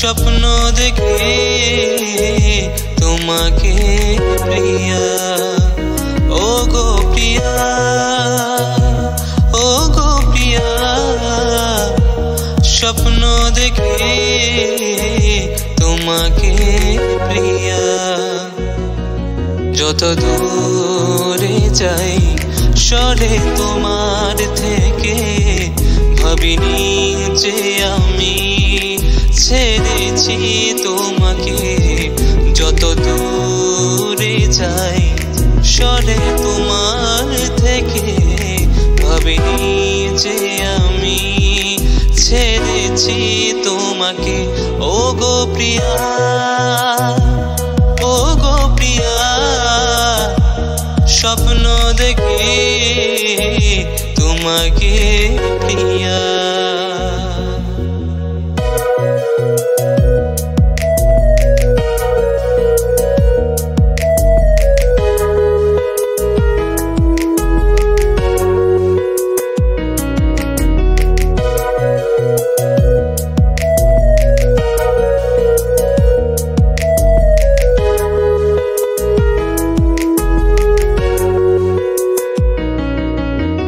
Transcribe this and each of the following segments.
স্বপ্ন দেখে তোমাকে প্রিয়া, ও গো প্রিয়া, ও গো প্রিয়া। স্বপ্ন দেখে তোমাকে প্রিয়া, যত দূরে যাই সরে তোমার থেকে, ভাবিনি যে আমি ছেড়েছি তোমাকে। যত দূরে যাই সরে তোমার থেকে, ভাবিনি যে আমি ছেড়েছি তোমাকে। ও গো প্রিয়া, ও গো প্রিয়া। স্বপ্ন দেখে তোমাকে প্রিয়া।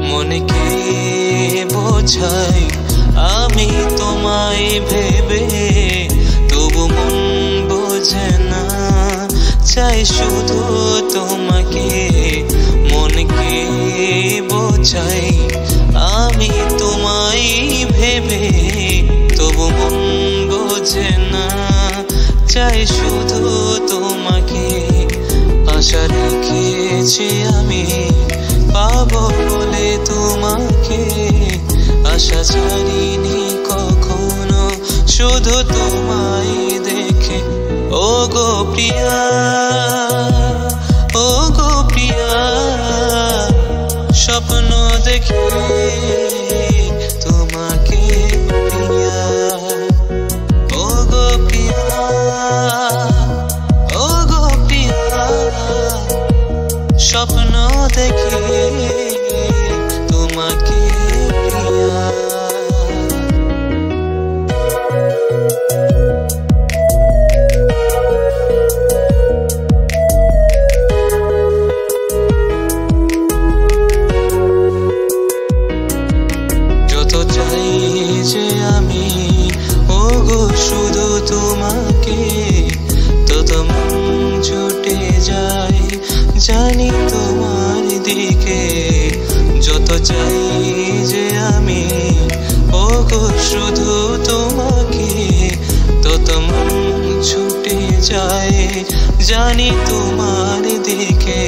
মনকে বোঝাই আমি তোমায় ভেবে, তবু মন বোঝে না, চাই শুধু তোমাকে। মনকে বোঝাই আমি তোমায় ভেবে, তবু মন বোঝে না, চাই শুধু তোমাকে। আশা রেখেছি আমি পাবো বলে তোমাকে, আশা ছাড়িনি কখনো শুধু তোমায় দেখে। ও গো প্রিয়া, ও গো প্রিয়া। স্বপ্ন দেখে তোমাকে প্রিয়া, ও গো প্রিয়া, ও গো প্রিয়া। স্বপ্ন দেখে তোমাকে প্রিয়া। যত চাই যে আমি ও গো শুধু তোমাকে, তত মন ছুটে যায় জানি তোমার দিকে। যত চাই যে আমি ও গো শুধু তোমাকে, তত মন ছুটে যায় জানি তোমার দিকে।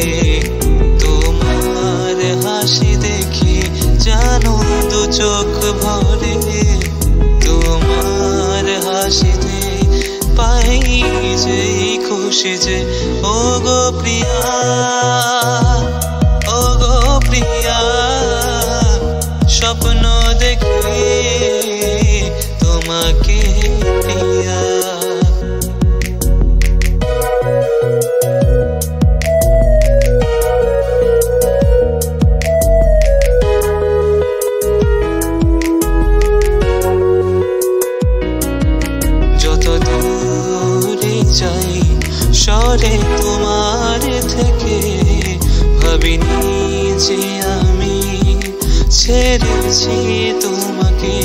তোমার হাসি দেখি জানো দু চোখ ভরে, তোমার হাসিতে পাই যে খুশি যে। ও গো প্রিয়া, ও গো প্রিয়া। স্বপ্ন দেখে তোমাকে প্রিয়া। যত দূরে যাই সরে তোমার থেকে, ভাবিনি যে আমি ছেড়েছি তোমাকে।